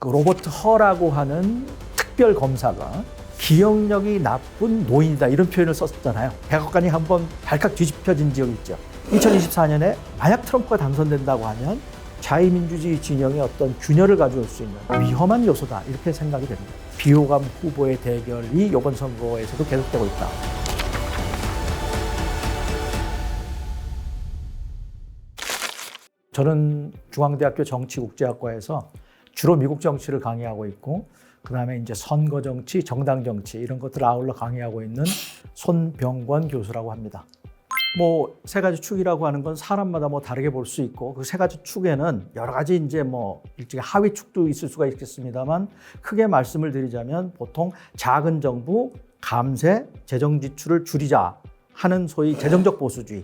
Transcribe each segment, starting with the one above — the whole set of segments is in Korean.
그 로버트 허라고 하는 특별 검사가 기억력이 나쁜 노인이다 이런 표현을 썼잖아요. 백악관이 한번 발칵 뒤집혀진 적이 있죠. 2024년에 만약 트럼프가 당선된다고 하면 자유민주주의 진영의 어떤 균열을 가져올 수 있는 위험한 요소다 이렇게 생각이 됩니다. 비호감 후보의 대결이 이번 선거에서도 계속되고 있다. 저는 중앙대학교 정치국제학과에서 주로 미국 정치를 강의하고 있고 그다음에 이제 선거 정치, 정당 정치 이런 것들을 아울러 강의하고 있는 손병권 교수라고 합니다. 뭐 세 가지 축이라고 하는 건 사람마다 뭐 다르게 볼 수 있고 그 세 가지 축에는 여러 가지 이제 뭐 일종의 하위 축도 있을 수가 있겠습니다만 크게 말씀을 드리자면 보통 작은 정부, 감세, 재정 지출을 줄이자 하는 소위 재정적 보수주의,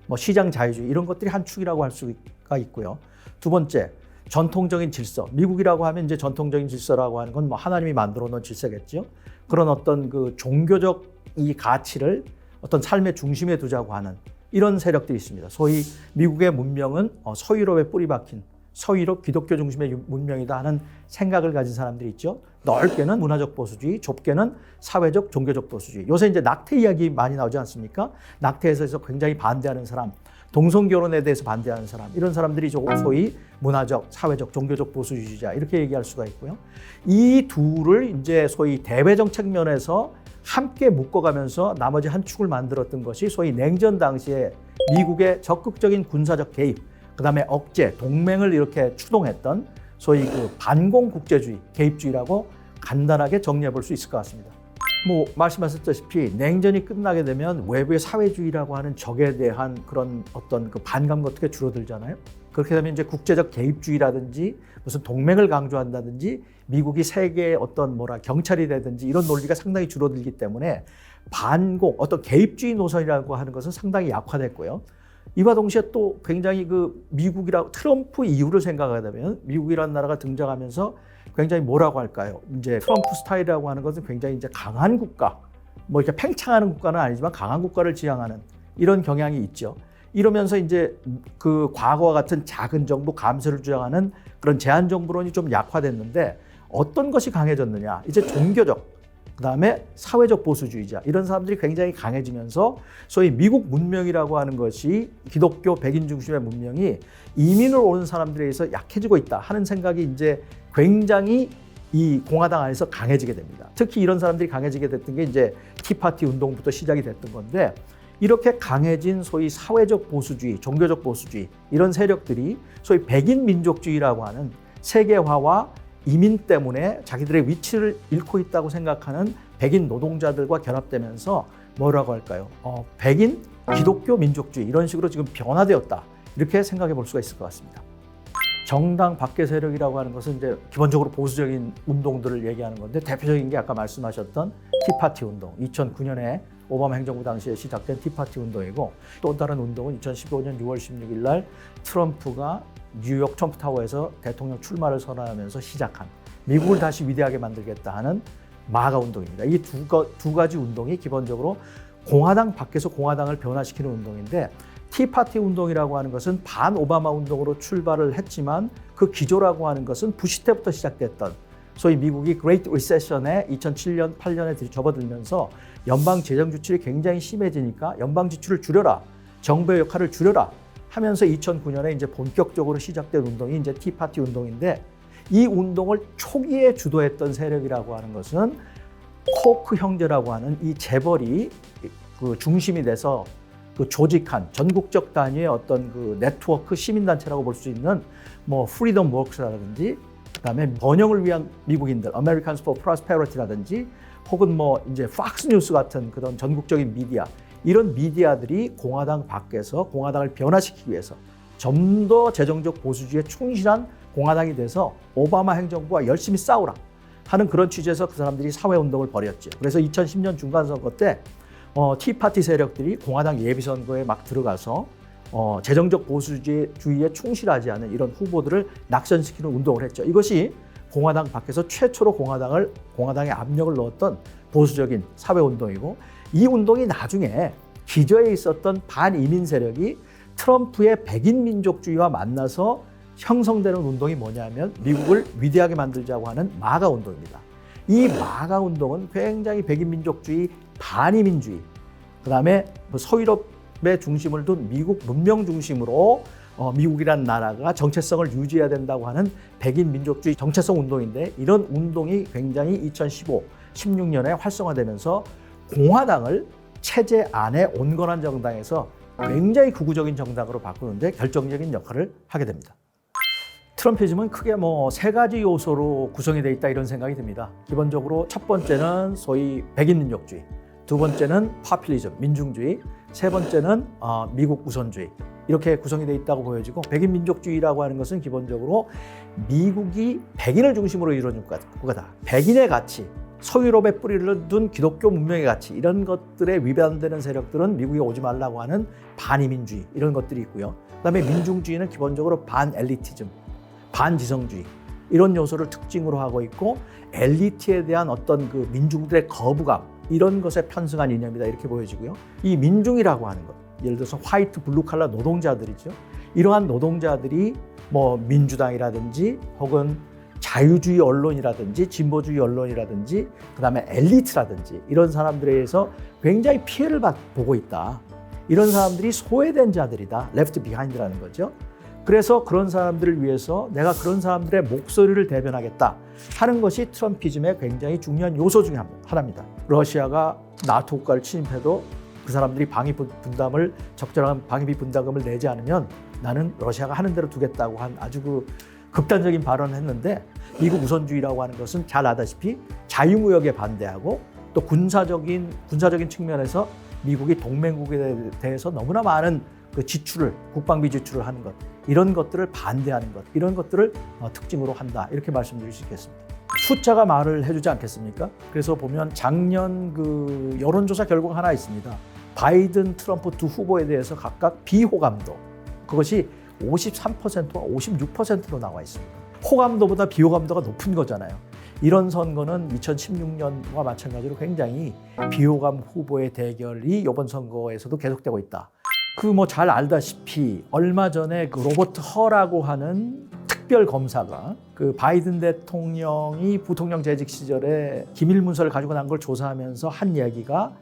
뭐 시장 자유주의 이런 것들이 한 축이라고 할 수가 있고요. 두 번째, 전통적인 질서. 미국이라고 하면 이제 전통적인 질서라고 하는 건 뭐 하나님이 만들어 놓은 질서겠죠. 그런 어떤 그 종교적 이 가치를 어떤 삶의 중심에 두자고 하는 이런 세력들이 있습니다. 소위 미국의 문명은 서유럽에 뿌리 박힌 서유럽 기독교 중심의 문명이다 하는 생각을 가진 사람들이 있죠. 넓게는 문화적 보수주의, 좁게는 사회적 종교적 보수주의. 요새 이제 낙태 이야기 많이 나오지 않습니까? 낙태에 대해서 굉장히 반대하는 사람, 동성결혼에 대해서 반대하는 사람, 이런 사람들이 소위 문화적, 사회적, 종교적 보수주의자 이렇게 얘기할 수가 있고요. 이 둘을 이제 소위 대외 정책 면에서 함께 묶어가면서 나머지 한 축을 만들었던 것이 소위 냉전 당시에 미국의 적극적인 군사적 개입, 그다음에 억제, 동맹을 이렇게 추동했던 소위 그 반공 국제주의, 개입주의라고 간단하게 정리해 볼 수 있을 것 같습니다. 뭐 말씀하셨다시피 냉전이 끝나게 되면 외부의 사회주의라고 하는 적에 대한 그런 어떤 그 반감 같은 게 줄어들잖아요. 그렇게 되면 이제 국제적 개입주의라든지 무슨 동맹을 강조한다든지 미국이 세계의 어떤 경찰이 되든지 이런 논리가 상당히 줄어들기 때문에 반공, 어떤 개입주의 노선이라고 하는 것은 상당히 약화됐고요. 이와 동시에 또 굉장히 그 미국이라고 트럼프 이후를 생각하게 되면 미국이라는 나라가 등장하면서 굉장히 뭐라고 할까요? 이제 트럼프 스타일이라고 하는 것은 굉장히 이제 강한 국가, 뭐 이렇게 팽창하는 국가는 아니지만 강한 국가를 지향하는 이런 경향이 있죠. 이러면서 이제 그 과거와 같은 작은 정부 감세를 주장하는 그런 제한 정부론이 좀 약화됐는데 어떤 것이 강해졌느냐? 이제 종교적, 그다음에 사회적 보수주의자 이런 사람들이 굉장히 강해지면서 소위 미국 문명이라고 하는 것이 기독교 백인 중심의 문명이 이민을 오는 사람들에 의해서 약해지고 있다 하는 생각이 이제 굉장히 이 공화당 안에서 강해지게 됩니다. 특히 이런 사람들이 강해지게 됐던 게 이제 티파티 운동부터 시작이 됐던 건데 이렇게 강해진 소위 사회적 보수주의, 종교적 보수주의 이런 세력들이 소위 백인 민족주의라고 하는 세계화와 이민 때문에 자기들의 위치를 잃고 있다고 생각하는 백인 노동자들과 결합되면서 뭐라고 할까요? 백인 기독교 민족주의 이런 식으로 지금 변화되었다. 이렇게 생각해 볼 수가 있을 것 같습니다. 정당 밖의 세력이라고 하는 것은 이제 기본적으로 보수적인 운동들을 얘기하는 건데 대표적인 게 아까 말씀하셨던 티파티 운동, 2009년에 오바마 행정부 당시에 시작된 티파티 운동이고 또 다른 운동은 2015년 6월 16일 날 트럼프가 뉴욕 트럼프타워에서 대통령 출마를 선언하면서 시작한 미국을 다시 위대하게 만들겠다 하는 마가 운동입니다. 이 두 가지 운동이 기본적으로 공화당 밖에서 공화당을 변화시키는 운동인데 티파티 운동이라고 하는 것은 반 오바마 운동으로 출발을 했지만 그 기조라고 하는 것은 부시 때부터 시작됐던 소위 미국이 그레이트 리세션에 2007년, 8년에 접어들면서 연방 재정 지출이 굉장히 심해지니까 연방 지출을 줄여라, 정부의 역할을 줄여라 하면서 2009년에 이제 본격적으로 시작된 운동이 이제 티파티 운동인데 이 운동을 초기에 주도했던 세력이라고 하는 것은 코크 형제라고 하는 이 재벌이 그 중심이 돼서 그 조직한 전국적 단위의 어떤 그 네트워크 시민단체라고 볼 수 있는 뭐 프리덤 워크스라든지 그다음에 번영을 위한 미국인들, Americans for Prosperity라든지 혹은 뭐 이제 팍스 뉴스 같은 그런 전국적인 미디어 이런 미디어들이 공화당 밖에서 공화당을 변화시키기 위해서 좀 더 재정적 보수주의에 충실한 공화당이 돼서 오바마 행정부와 열심히 싸우라 하는 그런 취지에서 그 사람들이 사회운동을 벌였죠. 그래서 2010년 중간선거 때 티파티 세력들이 공화당 예비선거에 막 들어가서 재정적 보수주의에 충실하지 않은 이런 후보들을 낙선시키는 운동을 했죠. 이것이 공화당 밖에서 최초로 공화당에 압력을 넣었던 보수적인 사회운동이고 이 운동이 나중에 기저에 있었던 반이민 세력이 트럼프의 백인 민족주의와 만나서 형성되는 운동이 뭐냐면 미국을 위대하게 만들자고 하는 마가 운동입니다. 이 마가 운동은 굉장히 백인 민족주의, 반이민주의, 그다음에 서유럽의 중심을 둔 미국 문명 중심으로 미국이라는 나라가 정체성을 유지해야 된다고 하는 백인 민족주의 정체성 운동인데, 이런 운동이 굉장히 2015, 16년에 활성화되면서 공화당을 체제 안에 온건한 정당에서 굉장히 극우적인 정당으로 바꾸는데 결정적인 역할을 하게 됩니다. 트럼피즘은 크게 세 가지 요소로 구성이 되어 있다, 이런 생각이 듭니다. 기본적으로 첫 번째는 소위 백인 민족주의, 두 번째는 파퓰리즘, 민중주의, 세 번째는 미국 우선주의, 이렇게 구성이 되어 있다고 보여지고, 백인 민족주의라고 하는 것은 기본적으로 미국이 백인을 중심으로 이루어진 국가다. 백인의 가치, 서유럽에 뿌리를 둔 기독교 문명의 가치, 이런 것들에 위반되는 세력들은 미국에 오지 말라고 하는 반이민주의, 이런 것들이 있고요. 그다음에 민중주의는 기본적으로 반엘리티즘, 반지성주의, 이런 요소를 특징으로 하고 있고, 엘리트에 대한 어떤 그 민중들의 거부감, 이런 것에 편승한 이념이다, 이렇게 보여지고요. 이 민중이라고 하는 것, 예를 들어서 화이트 블루칼라 노동자들이죠. 이러한 노동자들이 민주당이라든지 혹은 자유주의 언론이라든지 진보주의 언론이라든지 그다음에 엘리트라든지 이런 사람들에 의해서 굉장히 피해를 보고 있다. 이런 사람들이 소외된 자들이다. left behind라는 거죠. 그래서 그런 사람들을 위해서 내가 그런 사람들의 목소리를 대변하겠다 하는 것이 트럼피즘의 굉장히 중요한 요소 중에 하나입니다. 러시아가 나토 국가를 침입해도 그 사람들이 적절한 방위비 분담금을 내지 않으면 나는 러시아가 하는 대로 두겠다고 한 아주 극단적인 발언을 했는데, 미국 우선주의라고 하는 것은 잘 아다시피 자유무역에 반대하고 또 군사적인 측면에서 미국이 동맹국에 대해서 너무나 많은 그 국방비 지출을 하는 것, 이런 것들을 반대하는 것, 이런 것들을 특징으로 한다, 이렇게 말씀드릴 수 있겠습니다. 숫자가 말을 해주지 않겠습니까? 그래서 보면 작년 그 여론조사 결과가 하나 있습니다. 바이든, 트럼프 두 후보에 대해서 각각 비호감도, 그것이 53%와 56%로 나와 있습니다. 호감도보다 비호감도가 높은 거잖아요. 이런 선거는 2016년과 마찬가지로 굉장히 비호감 후보의 대결이 이번 선거에서도 계속되고 있다. 잘 알다시피 얼마 전에 그 로버트 허라고 하는 특별 검사가 그 바이든 대통령이 부통령 재직 시절에 기밀 문서를 가지고 난 걸 조사하면서 한 얘기가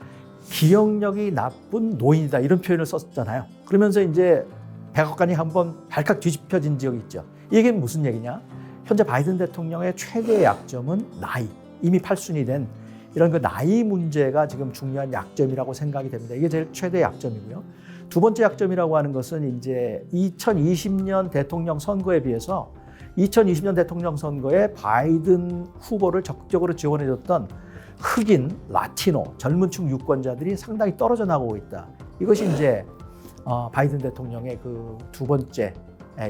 기억력이 나쁜 노인이다, 이런 표현을 썼잖아요. 그러면서 이제 백악관이 한번 발칵 뒤집혀진 지역이 있죠. 이게 무슨 얘기냐? 현재 바이든 대통령의 최대의 약점은 나이, 이미 8순이 된 이런 그 나이 문제가 지금 중요한 약점이라고 생각이 됩니다. 이게 제일 최대 약점이고요. 두 번째 약점이라고 하는 것은 이제 2020년 대통령 선거에 비해서 2020년 대통령 선거에 바이든 후보를 적극적으로 지원해줬던 흑인, 라티노, 젊은층 유권자들이 상당히 떨어져 나가고 있다. 이것이 이제 바이든 대통령의 그 두 번째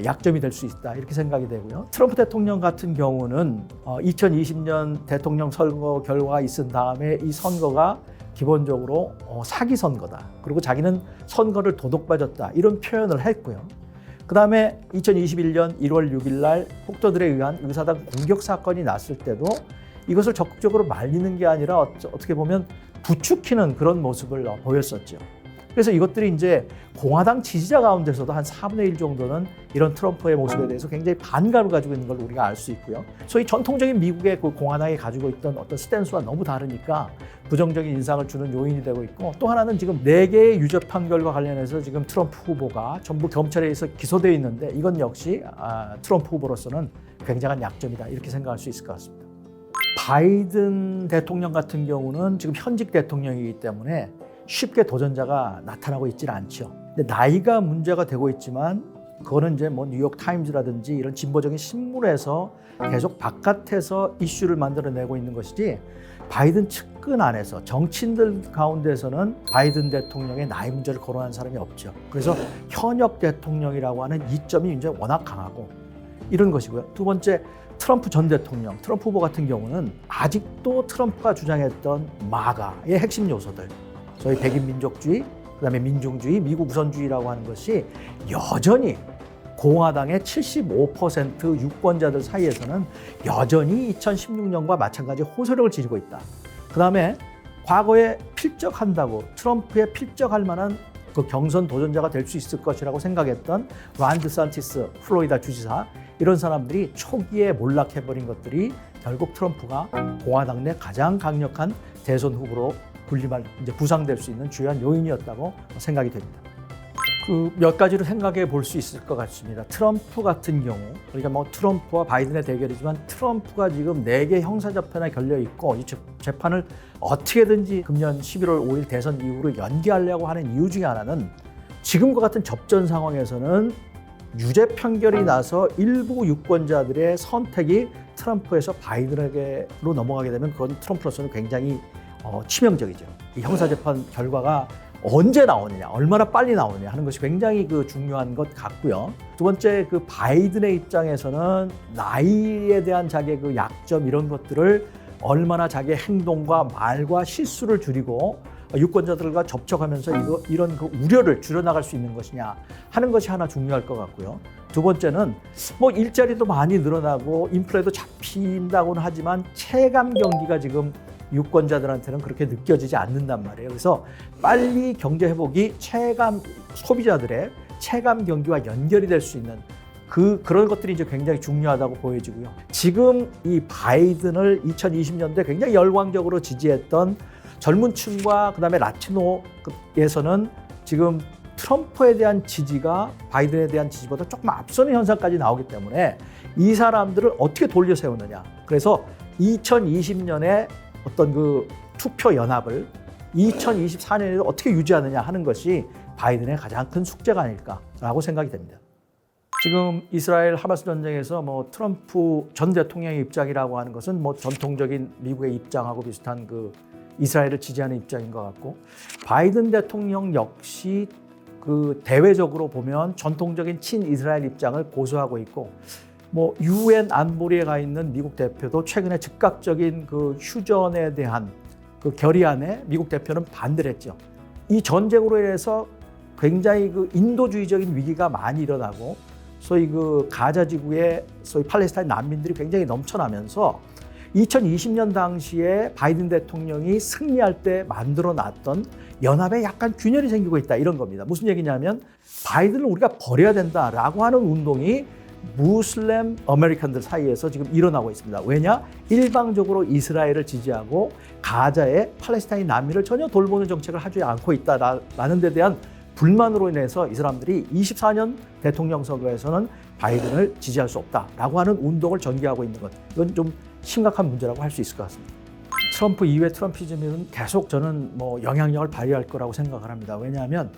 약점이 될 수 있다, 이렇게 생각이 되고요. 트럼프 대통령 같은 경우는 2020년 대통령 선거 결과가 있은 다음에 이 선거가 기본적으로 사기 선거다, 그리고 자기는 선거를 도둑맞았다, 이런 표현을 했고요. 그 다음에 2021년 1월 6일 날 폭도들에 의한 의사당 공격 사건이 났을 때도 이것을 적극적으로 말리는 게 아니라 어떻게 보면 부추기는 그런 모습을 보였었죠. 그래서 이것들이 이제 공화당 지지자 가운데서도 한 4분의 1 정도는 이런 트럼프의 모습에 대해서 굉장히 반감을 가지고 있는 걸 우리가 알 수 있고요. 소위 전통적인 미국의 그 공화당이 가지고 있던 어떤 스탠스와 너무 다르니까 부정적인 인상을 주는 요인이 되고 있고, 또 하나는 지금 4개의 유죄 판결과 관련해서 지금 트럼프 후보가 전부 검찰에 의해서 기소되어 있는데, 이건 역시 트럼프 후보로서는 굉장한 약점이다, 이렇게 생각할 수 있을 것 같습니다. 바이든 대통령 같은 경우는 지금 현직 대통령이기 때문에 쉽게 도전자가 나타나고 있지는 않죠. 근데 나이가 문제가 되고 있지만, 그거는 이제 뉴욕 타임즈라든지 이런 진보적인 신문에서 계속 바깥에서 이슈를 만들어내고 있는 것이지, 바이든 측근 안에서 정치인들 가운데서는 바이든 대통령의 나이 문제를 거론하는 사람이 없죠. 그래서 현역 대통령이라고 하는 이점이 이제 워낙 강하고 이런 것이고요. 두 번째, 트럼프 전 대통령, 트럼프 후보 같은 경우는 아직도 트럼프가 주장했던 마가의 핵심 요소들, 소위 백인 민족주의, 그다음에 민중주의, 미국 우선주의라고 하는 것이 여전히 공화당의 75% 유권자들 사이에서는 여전히 2016년과 마찬가지 호소력을 지니고 있다. 그다음에 과거에 필적한다고 트럼프에 필적할 만한 그 경선 도전자가 될 수 있을 것이라고 생각했던 론 디산티스 플로리다 주지사, 이런 사람들이 초기에 몰락해버린 것들이 결국 트럼프가 공화당 내 가장 강력한 대선 후보로 이제 부상될 수 있는 주요한 요인이었다고 생각이 됩니다. 그 몇 가지로 생각해 볼 수 있을 것 같습니다. 트럼프 같은 경우, 그러니까 뭐 트럼프와 바이든의 대결이지만 트럼프가 지금 4개 형사재판에 걸려 있고 이 재판을 어떻게든지 금년 11월 5일 대선 이후로 연기하려고 하는 이유 중에 하나는 지금과 같은 접전 상황에서는 유죄 판결이 나서 일부 유권자들의 선택이 트럼프에서 바이든에게로 넘어가게 되면 그건 트럼프로서는 굉장히 치명적이죠. 이 형사재판 결과가 언제 나오느냐, 얼마나 빨리 나오느냐 하는 것이 굉장히 중요한 것 같고요. 두 번째, 바이든의 입장에서는 나이에 대한 자기의 약점 이런 것들을 얼마나 자기의 행동과 말과 실수를 줄이고 유권자들과 접촉하면서 이런 우려를 줄여나갈 수 있는 것이냐 하는 것이 하나 중요할 것 같고요. 두 번째는 뭐 일자리도 많이 늘어나고 인플레도 잡힌다고는 하지만 체감 경기가 지금 유권자들한테는 그렇게 느껴지지 않는단 말이에요. 그래서 빨리 경제 회복이 소비자들의 체감 경기와 연결이 될 수 있는 그런 것들이 이제 굉장히 중요하다고 보여지고요. 지금 이 바이든을 2020년대 굉장히 열광적으로 지지했던 젊은 층과 그다음에 라티노에서는 지금 트럼프에 대한 지지가 바이든에 대한 지지보다 조금 앞서는 현상까지 나오기 때문에 이 사람들을 어떻게 돌려 세우느냐. 그래서 2020년에 어떤 투표 연합을 2024년에도 어떻게 유지하느냐 하는 것이 바이든의 가장 큰 숙제가 아닐까라고 생각이 됩니다. 지금 이스라엘 하마스 전쟁에서 뭐 트럼프 전 대통령의 입장이라고 하는 것은 뭐 전통적인 미국의 입장하고 비슷한 이스라엘을 지지하는 입장인 것 같고, 바이든 대통령 역시 대외적으로 보면 전통적인 친이스라엘 입장을 고수하고 있고, 뭐 UN 안보리에 가 있는 미국 대표도 최근에 즉각적인 휴전에 대한 결의안에 미국 대표는 반대를 했죠. 이 전쟁으로 인해서 굉장히 인도주의적인 위기가 많이 일어나고, 소위 가자 지구에 소위 팔레스타인 난민들이 굉장히 넘쳐나면서 2020년 당시에 바이든 대통령이 승리할 때 만들어 놨던 연합에 약간 균열이 생기고 있다, 이런 겁니다. 무슨 얘기냐면 바이든을 우리가 버려야 된다라고 하는 운동이 무슬림 아메리칸들 사이에서 지금 일어나고 있습니다. 왜냐? 일방적으로 이스라엘을 지지하고 가자의 팔레스타인 난민을 전혀 돌보는 정책을 하지 않고 있다라는 데 대한 불만으로 인해서 이 사람들이 24년 대통령 선거에서는 바이든을 지지할 수 없다라고 하는 운동을 전개하고 있는 것, 이건 좀 심각한 문제라고 할 수 있을 것 같습니다. 트럼프 이후의 트럼피즘은 계속 저는 뭐 영향력을 발휘할 거라고 생각을 합니다. 왜냐하면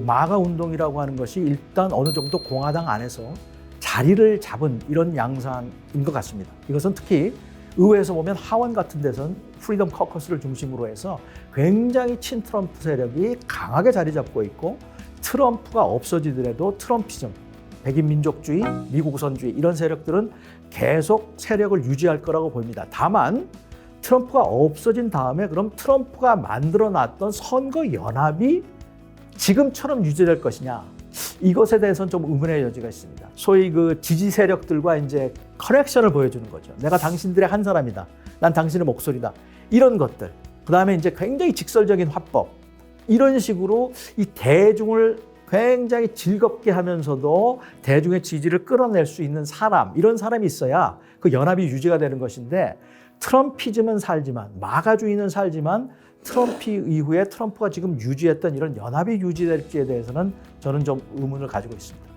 마가 운동이라고 하는 것이 일단 어느 정도 공화당 안에서 자리를 잡은 이런 양상인 것 같습니다. 이것은 특히 의회에서 보면 하원 같은 데서는 프리덤 커커스를 중심으로 해서 굉장히 친트럼프 세력이 강하게 자리 잡고 있고, 트럼프가 없어지더라도 트럼피즘, 백인 민족주의, 미국 우선주의 이런 세력들은 계속 세력을 유지할 거라고 보입니다. 다만 트럼프가 없어진 다음에 그럼 트럼프가 만들어놨던 선거 연합이 지금처럼 유지될 것이냐, 이것에 대해서는 좀 의문의 여지가 있습니다. 소위 지지 세력들과 이제 커넥션을 보여주는 거죠. 내가 당신들의 한 사람이다. 난 당신의 목소리다. 이런 것들. 그 다음에 이제 굉장히 직설적인 화법. 이런 식으로 이 대중을 굉장히 즐겁게 하면서도 대중의 지지를 끌어낼 수 있는 사람, 이런 사람이 있어야 그 연합이 유지가 되는 것인데, 트럼피즘은 살지만, 마가주의는 살지만 트럼프 이후에 트럼프가 지금 유지했던 이런 연합이 유지될지에 대해서는 저는 좀 의문을 가지고 있습니다.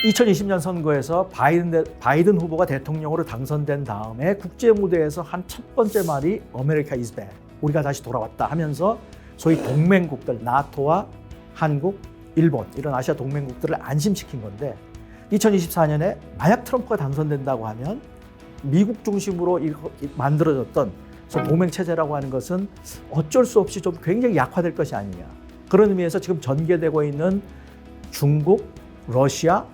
2020년 선거에서 바이든 후보가 대통령으로 당선된 다음에 국제 무대에서 한 첫 번째 말이 America is back, 우리가 다시 돌아왔다 하면서 소위 동맹국들, 나토와 한국, 일본 이런 아시아 동맹국들을 안심시킨 건데, 2024년에 만약 트럼프가 당선된다고 하면 미국 중심으로 만들어졌던 동맹체제라고 하는 것은 어쩔 수 없이 좀 굉장히 약화될 것이 아니냐. 그런 의미에서 지금 전개되고 있는 중국, 러시아,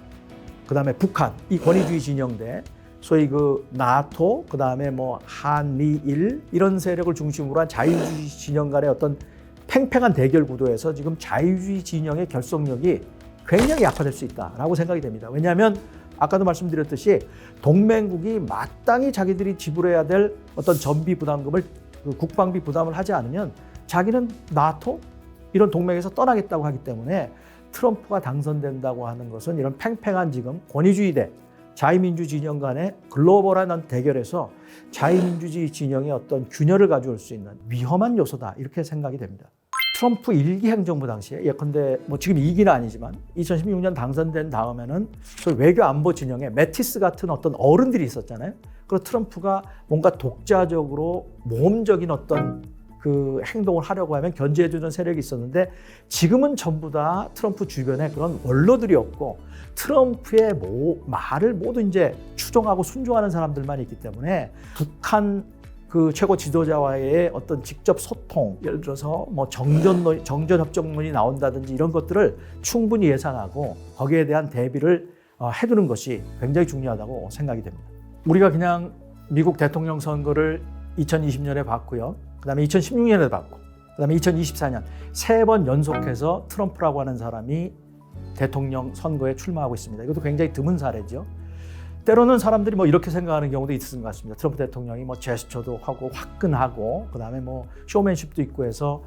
그다음에 북한, 이 권위주의 진영대, 소위 나토, 그다음에 뭐 한미일 이런 세력을 중심으로 한 자유주의 진영 간의 어떤 팽팽한 대결 구도에서 지금 자유주의 진영의 결속력이 굉장히 약화될 수 있다라고 생각이 됩니다. 왜냐하면 아까도 말씀드렸듯이 동맹국이 마땅히 자기들이 지불해야 될 어떤 전비 부담금을, 국방비 부담을 하지 않으면 자기는 나토, 이런 동맹에서 떠나겠다고 하기 때문에 트럼프가 당선된다고 하는 것은 이런 팽팽한 지금 권위주의 대 자유민주 진영 간의 글로벌한 대결에서 자유민주주의 진영의 어떤 균열을 가져올 수 있는 위험한 요소다 이렇게 생각이 됩니다. 트럼프 1기 행정부 당시에 예컨대 뭐 지금 2기는 아니지만 2016년 당선된 다음에는 소위 외교 안보 진영에 매티스 같은 어떤 어른들이 있었잖아요. 그리고 트럼프가 뭔가 독자적으로 모험적인 어떤 그 행동을 하려고 하면 견제해주는 세력이 있었는데 지금은 전부 다 트럼프 주변에 그런 원로들이었고 트럼프의 말을 모두 이제 추종하고 순종하는 사람들만 있기 때문에 북한 그 최고 지도자와의 어떤 직접 소통, 예를 들어서 뭐 정전협정론이 나온다든지 이런 것들을 충분히 예상하고 거기에 대한 대비를 해두는 것이 굉장히 중요하다고 생각이 됩니다. 우리가 그냥 미국 대통령 선거를 2020년에 봤고요. 그다음에 2016년에 봤고, 그다음에 2024년 3번 연속해서 트럼프라고 하는 사람이 대통령 선거에 출마하고 있습니다. 이것도 굉장히 드문 사례죠. 때로는 사람들이 뭐 이렇게 생각하는 경우도 있는 것 같습니다. 트럼프 대통령이 뭐 제스처도 하고 화끈하고 그다음에 뭐 쇼맨십도 있고 해서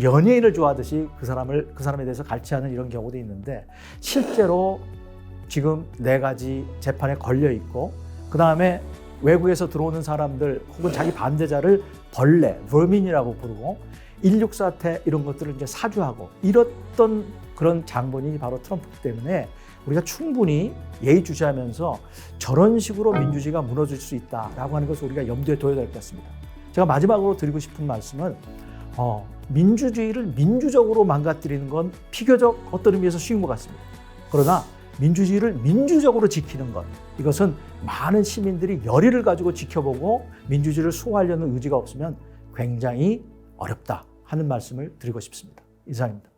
연예인을 좋아하듯이 그 사람에 대해서 갈취하는 이런 경우도 있는데 실제로 지금 4가지 재판에 걸려 있고 그다음에 외국에서 들어오는 사람들 혹은 자기 반대자를 벌레, vermin이라고 부르고 16 사태 이런 것들을 이제 사주하고 이랬던 그런 장본인이 바로 트럼프이기 때문에 우리가 충분히 예의주시하면서 저런 식으로 민주주의가 무너질 수 있다라고 하는 것을 우리가 염두에 둬야 될 것 같습니다. 제가 마지막으로 드리고 싶은 말씀은 민주주의를 민주적으로 망가뜨리는 건 비교적 어떤 의미에서 쉬운 것 같습니다. 그러나 민주주의를 민주적으로 지키는 것, 이것은 많은 시민들이 열의를 가지고 지켜보고 민주주의를 수호하려는 의지가 없으면 굉장히 어렵다 하는 말씀을 드리고 싶습니다. 이상입니다.